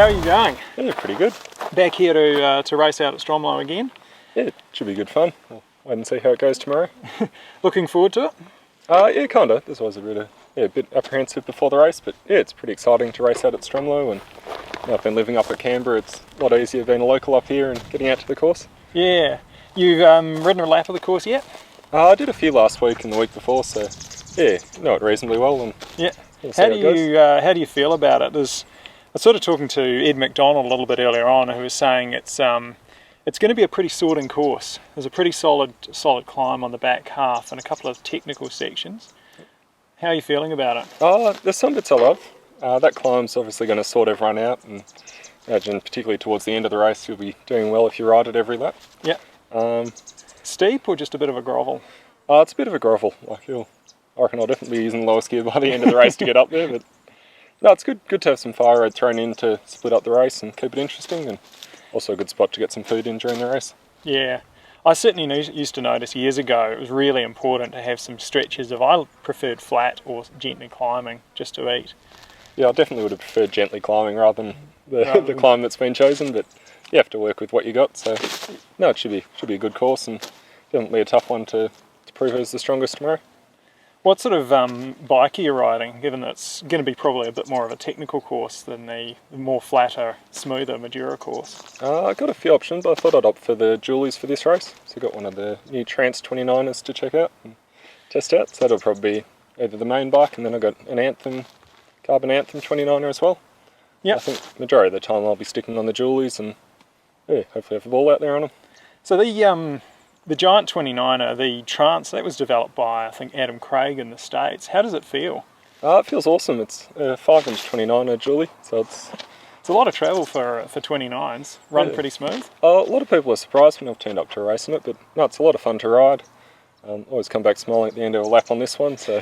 how are you going? Yeah, pretty good. Back here to race out at Stromlo again. Yeah, it should be good fun. We'll wait and see how it goes tomorrow. Looking forward to it? Yeah, kinda. This was a bit apprehensive before the race, but yeah, it's pretty exciting to race out at Stromlo, and now I've been living up at Canberra. It's a lot easier being a local up here and getting out to the course. Yeah. You've ridden a lap of the course yet? I did a few last week and the week before, so yeah, know it reasonably well. And yeah. We'll see how do you feel about it? I was sort of talking to Ed McDonald a little bit earlier on, who was saying it's going to be a pretty sorting course. There's a pretty solid climb on the back half and a couple of technical sections. How are you feeling about it? There's some bits I love. That climb's obviously going to sort everyone out, and imagine particularly towards the end of the race you'll be doing well if you ride it every lap. Yeah. Steep or just a bit of a grovel? It's a bit of a grovel. I reckon I'll definitely be using the lowest gear by the end of the race to get up there, but no, it's good to have some fire road thrown in to split up the race and keep it interesting, and also a good spot to get some food in during the race. Yeah, I certainly used to notice years ago it was really important to have some stretches of I preferred flat or gently climbing just to eat. Yeah, I definitely would have preferred gently climbing rather than the climb that's been chosen, but you have to work with what you got, so no, it should be a good course and definitely a tough one to prove who's the strongest tomorrow. What sort of bike are you riding, given that it's going to be probably a bit more of a technical course than the more flatter, smoother Madura course? I got a few options, but I thought I'd opt for the Julies for this race. So I got one of the new Trans-29ers to check out and test out. So that'll probably be either the main bike, and then I've got an Carbon Anthem 29er as well. Yeah. I think majority of the time I'll be sticking on the Julies and yeah, hopefully have the ball out there on them. So the Giant 29er, the Trance, that was developed by, I think, Adam Craig in the States. How does it feel? It feels awesome. It's a 5-inch 29er Julie, so it's a lot of travel for 29s. Run pretty smooth? A lot of people are surprised when I've turned up to a race in it, but no, it's a lot of fun to ride. Always come back smiling at the end of a lap on this one, so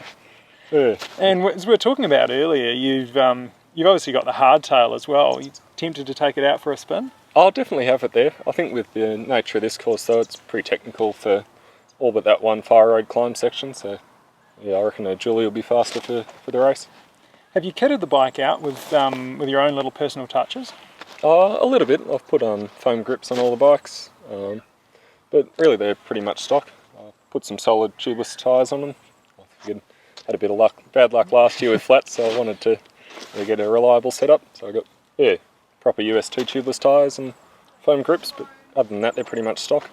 yeah. And as we were talking about earlier, you've obviously got the hardtail as well. Are you tempted to take it out for a spin? I'll definitely have it there. I think with the nature of this course though, it's pretty technical for all but that one fire road climb section, so yeah, I reckon a Julie will be faster for the race. Have you kitted the bike out with your own little personal touches? A little bit. I've put foam grips on all the bikes, but really they're pretty much stock. I put some solid tubeless tyres on them. I figured had a bit of bad luck last year with flats, so I wanted to get a reliable setup. So I got proper US2 tubeless tyres and foam grips, but other than that they're pretty much stock.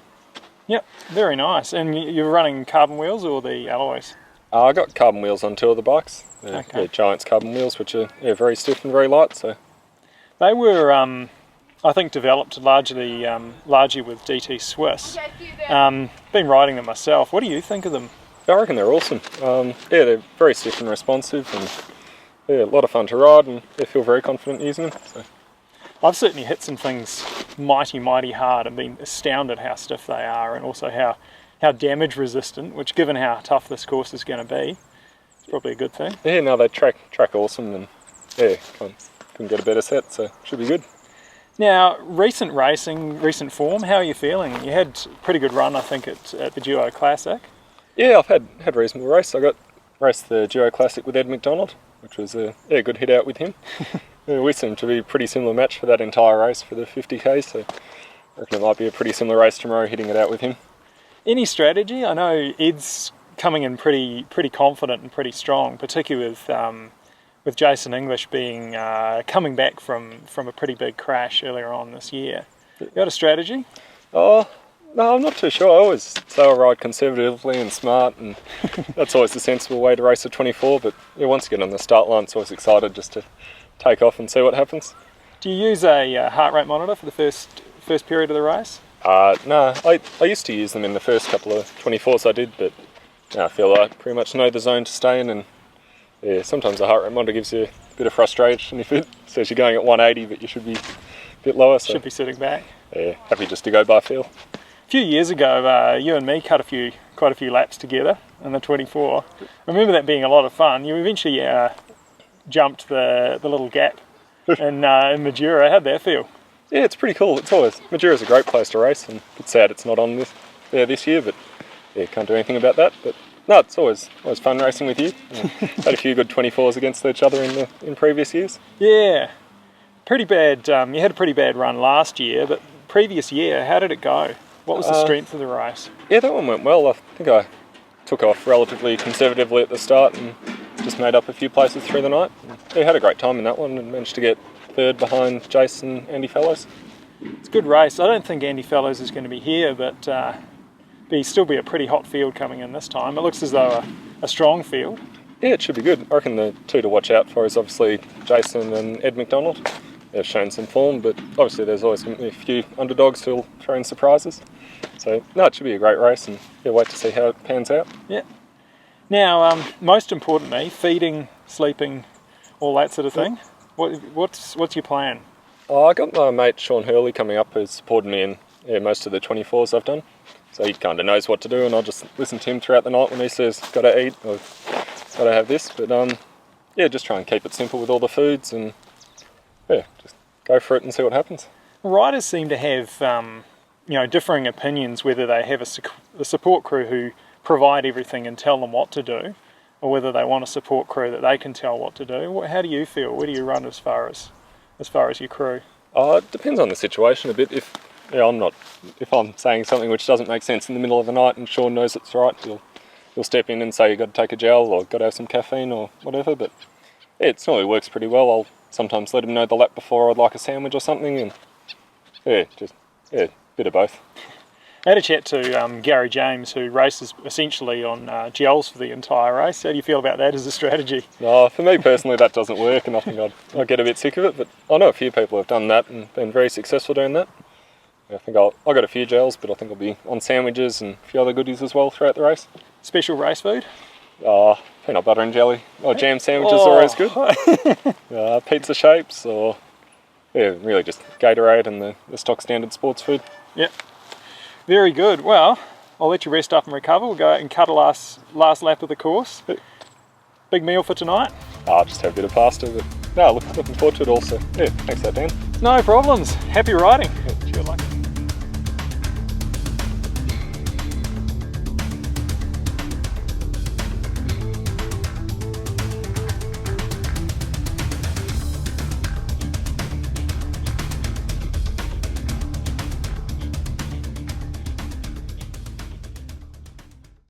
Yep, very nice. And you're running carbon wheels or the alloys? I got carbon wheels on 2 of the bikes. Okay. Giant's carbon wheels, which are very stiff and very light. So they were, I think, developed largely with DT Swiss. Been riding them myself. What do you think of them? I reckon they're awesome. They're very stiff and responsive, and a lot of fun to ride, and I feel very confident using them. So. I've certainly hit some things mighty hard and been astounded how stiff they are, and also how damage resistant, which given how tough this course is going to be, it's probably a good thing. Yeah, no, they track awesome, and couldn't get a better set, so should be good. Now, recent racing, form, how are you feeling? You had a pretty good run, I think, at the Duo Classic. Yeah, I've had a reasonable race. I raced the Duo Classic with Ed McDonald, which was a good hit out with him. We seem to be a pretty similar match for that entire race for the 50k, so I reckon it might be a pretty similar race tomorrow, hitting it out with him. Any strategy? I know Ed's coming in pretty confident and pretty strong, particularly with Jason English being coming back from a pretty big crash earlier on this year. You got a strategy? No, I'm not too sure. I always say I ride conservatively and smart, and that's always the sensible way to race a 24, but once you get on the start line, it's always excited just to take off and see what happens. Do you use a heart rate monitor for the first period of the race? No, I used to use them in the first couple of 24s I did, but I feel I pretty much know the zone to stay in, and sometimes the heart rate monitor gives you a bit of frustration if it says you're going at 180 but you should be a bit lower. So should be sitting back. Yeah, happy just to go by feel. A few years ago, you and me cut quite a few laps together in the 24. I remember that being a lot of fun. You eventually jumped the little gap in Madura. How'd that feel? Yeah, it's pretty cool. Madura's a great place to race, and it's sad it's not on this year, but can't do anything about that. But no, it's always fun racing with you. Had a few good 24s against each other in previous years. Yeah. Pretty bad. You had a pretty bad run last year, but previous year, how did it go? What was the strength of the race? Yeah, that one went well. I think I took off relatively conservatively at the start and just made up a few places through the night. Yeah, had a great time in that one and managed to get third behind Jason, Andy Fellows. It's a good race. I don't think Andy Fellows is going to be here, but still be a pretty hot field coming in this time. It looks as though a strong field. Yeah, it should be good. I reckon the two to watch out for is obviously Jason and Ed McDonald. They've shown some form, but obviously there's always going to be a few underdogs who'll throw in surprises. So, no, it should be a great race, and yeah, wait to see how it pans out. Yeah. Now, most importantly, feeding, sleeping, all that sort of thing. What's your plan? Oh, I got my mate Sean Hurley coming up, who's supported me in most of the 24s I've done. So he kind of knows what to do, and I'll just listen to him throughout the night when he says, got to eat, or got to have this. But yeah, just try and keep it simple with all the foods, and yeah, just go for it and see what happens. Riders seem to have differing opinions whether they have a support crew who provide everything and tell them what to do, or whether they want a support crew that they can tell what to do. How do you feel? Where do you run as far as your crew? It depends on the situation a bit. If I'm saying something which doesn't make sense in the middle of the night and Sean knows it's right, he'll step in and say you've got to take a gel or got to have some caffeine or whatever. But yeah, it normally works pretty well. I'll sometimes let him know the lap before I'd like a sandwich or something, and yeah, bit of both. I had a chat to Gary James, who races essentially on gels for the entire race. How do you feel about that as a strategy? No, for me personally that doesn't work, and I think I'd get a bit sick of it, but I know a few people have done that and been very successful doing that. I think I'll got a few gels, but I think I'll be on sandwiches and a few other goodies as well throughout the race. Special race food? Peanut butter and jelly. Or jam sandwiches are always good. Pizza shapes, or yeah, really just Gatorade and the stock standard sports food. Yep. Very good. Well, I'll let you rest up and recover. We'll go out and cut a last lap of the course. Big meal for tonight? I'll just have a bit of pasta, but no, looking forward to it also. Yeah, thanks for that, Dan. No problems. Happy riding. Yeah, cheers, luck.